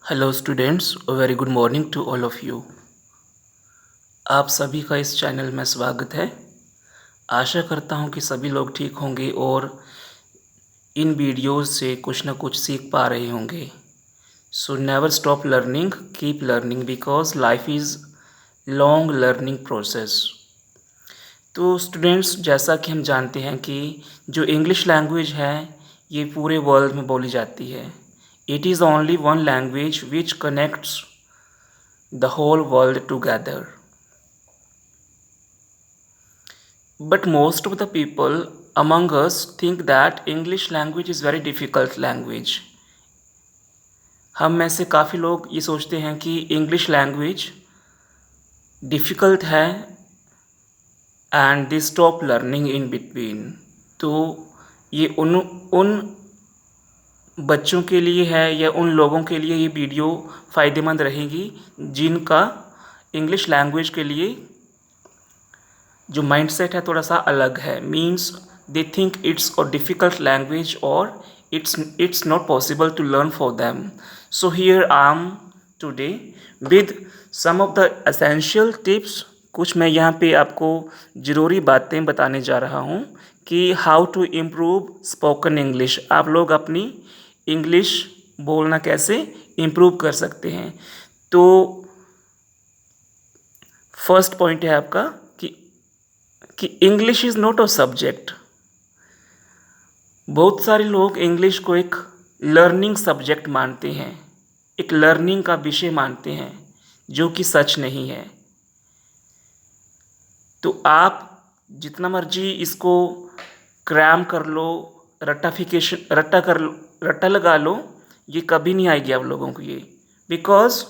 Hello students, very good morning to all of you. आप सभी का इस चैनल में स्वागत है। आशा करता हूँ कि सभी लोग ठीक होंगे और इन वीडियोस से कुछ ना कुछ सीख पा रहे होंगे। So never stop learning, keep learning because life is long learning process. तो स्टूडेंट्स, जैसा कि हम जानते हैं कि जो इंग्लिश लैंग्वेज है ये पूरे वर्ल्ड में बोली जाती है। It is only one language which connects the whole world together. But most of the people among us think that English language is very difficult language. हम में से काफ़ी लोग ये सोचते हैं कि इंग्लिश लैंग्वेज डिफ़िकल्ट है and they stop learning in between. तो ये उन बच्चों के लिए है या उन लोगों के लिए ये वीडियो फ़ायदेमंद रहेगी जिनका इंग्लिश लैंग्वेज के लिए जो माइंडसेट है थोड़ा सा अलग है। Means they think it's a difficult language और it's not possible to learn for them. So here I am today with some of the essential tips. कुछ मैं यहाँ पे आपको ज़रूरी बातें बताने जा रहा हूँ कि how to improve spoken English. आप लोग अपनी इंग्लिश बोलना कैसे इम्प्रूव कर सकते हैं। तो फर्स्ट पॉइंट है आपका कि English is not a subject. बहुत सारे लोग इंग्लिश को एक लर्निंग सब्जेक्ट मानते हैं, एक लर्निंग का विषय मानते हैं, जो कि सच नहीं है। तो आप जितना मर्जी इसको क्रैम कर लो, रट्टा लगा लो, ये कभी नहीं आएगी आप लोगों को ये। Because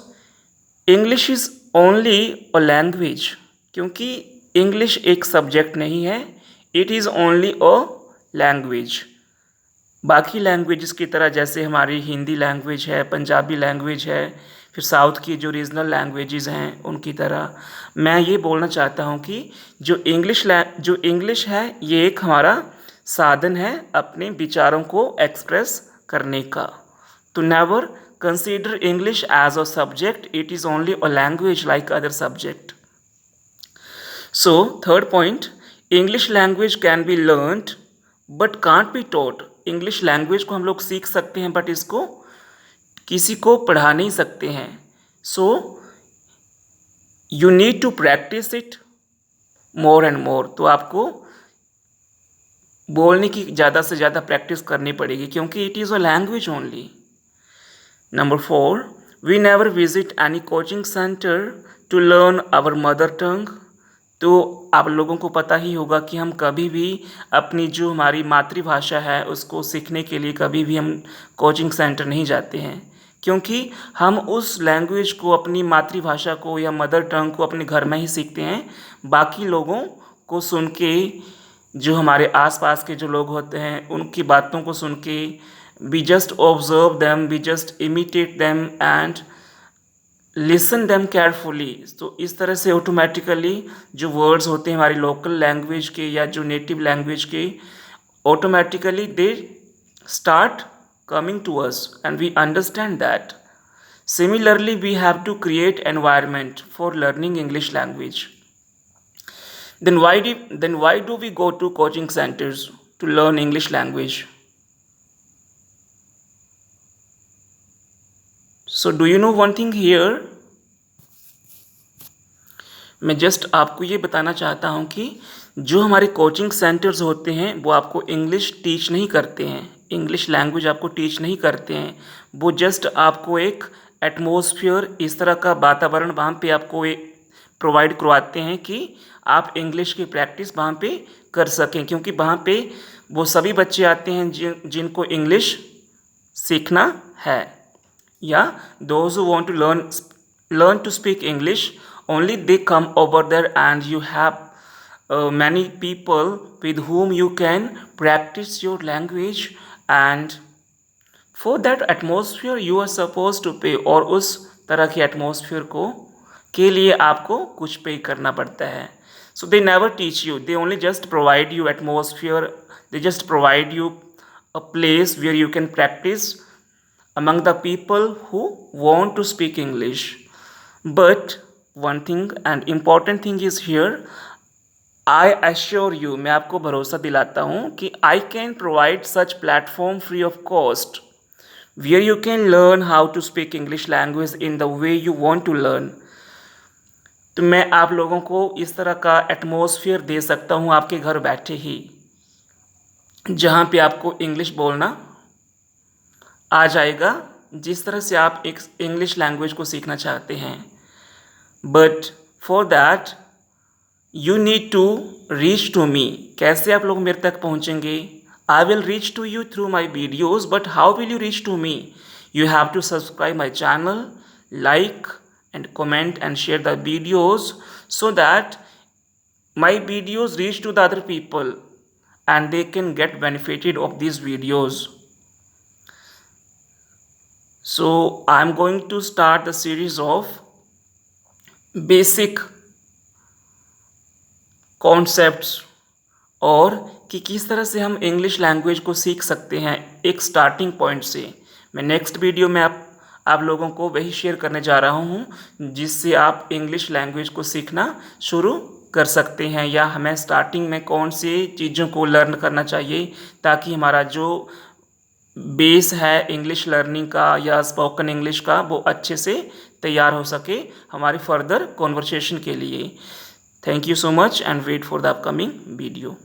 English is only a language, क्योंकि इंग्लिश एक सब्जेक्ट नहीं है, it is only a language. बाकी लैंग्वेजेस की तरह जैसे हमारी हिंदी लैंग्वेज है, पंजाबी लैंग्वेज है, फिर साउथ की जो रीजनल लैंग्वेजेस हैं उनकी तरह मैं ये बोलना चाहता हूँ कि जो इंग्लिश है ये एक हमारा साधन है अपने विचारों को एक्सप्रेस करने का। तो never consider English as a subject, it is only a language like other subject. So third point, English language can be learned but can't be taught. English language को हम लोग सीख सकते हैं बट इसको किसी को पढ़ा नहीं सकते हैं। So you need to practise it more and more. तो आपको बोलने की ज़्यादा से ज़्यादा प्रैक्टिस करनी पड़ेगी क्योंकि it is a language only. Number 4, we never visit any coaching center to learn our mother tongue. तो आप लोगों को पता ही होगा कि हम कभी भी अपनी जो हमारी मातृभाषा है उसको सीखने के लिए कभी भी हम कोचिंग सेंटर नहीं जाते हैं, क्योंकि हम उस लैंग्वेज को, अपनी मातृभाषा को या मदर टंग को अपने घर में ही सीखते हैं। बाकी लोगों को सुन के, जो हमारे आसपास के जो लोग होते हैं उनकी बातों को सुन के, we just observe them, we just imitate them and listen them carefully. तो इस तरह से ऑटोमेटिकली जो वर्ड्स होते हैं हमारी लोकल लैंग्वेज के या जो नेटिव लैंग्वेज के, automatically they start coming to us and we understand that. Similarly, we have to create environment for learning English language. Then why do we go to coaching centers to learn English language? So do you know one thing here? मैं just आपको ये बताना चाहता हूँ कि जो हमारे coaching centres होते हैं वो आपको इंग्लिश टीच नहीं करते हैं, इंग्लिश लैंग्वेज आपको टीच नहीं करते हैं। वो जस्ट आपको एक एटमॉस्फेयर, इस तरह का वातावरण वहाँ पे आपको एक प्रोवाइड करवाते हैं कि आप इंग्लिश की प्रैक्टिस वहाँ पे कर सकें, क्योंकि वहाँ पे वो सभी बच्चे आते हैं जिनको इंग्लिश सीखना है, या those who want to learn to speak English, only they come over there and you have many people with whom you can practice your language, and for that atmosphere you are supposed to pay। और उस तरह के atmosphere को के लिए आपको कुछ पे करना पड़ता है। So they never teach you, they only just provide you atmosphere, they just provide you a place where you can practice among the people who want to speak English. But one thing and important thing is here, I assure you, मैं आपको भरोसा दिलाता हूँ कि I can provide such platform free of cost where you can learn how to speak English language in the way you want to learn. तो मैं आप लोगों को इस तरह का एटमॉस्फेयर दे सकता हूँ आपके घर बैठे ही, जहाँ पे आपको इंग्लिश बोलना आ जाएगा जिस तरह से आप एक इंग्लिश लैंग्वेज को सीखना चाहते हैं. But for that you need to reach to me. कैसे आप लोग मेरे तक पहुँचेंगे? I will reach to you through my videos, but how will you reach to me? You have to subscribe my channel, like and comment and share the videos so that my videos reach to the other people and they can get benefited of these videos. So I am going to start the series of basic concepts और कि किस तरह से हम English language को सीख सकते हैं एक स्टार्टिंग पॉइंट से. मैं नेक्स्ट वीडियो में आप लोगों को वही शेयर करने जा रहा हूँ जिससे आप इंग्लिश लैंग्वेज को सीखना शुरू कर सकते हैं, या हमें स्टार्टिंग में कौन सी चीज़ों को लर्न करना चाहिए ताकि हमारा जो बेस है इंग्लिश लर्निंग का या स्पोकन इंग्लिश का वो अच्छे से तैयार हो सके हमारी फर्दर कॉन्वर्सेशन के लिए. Thank you so much and wait for the upcoming video.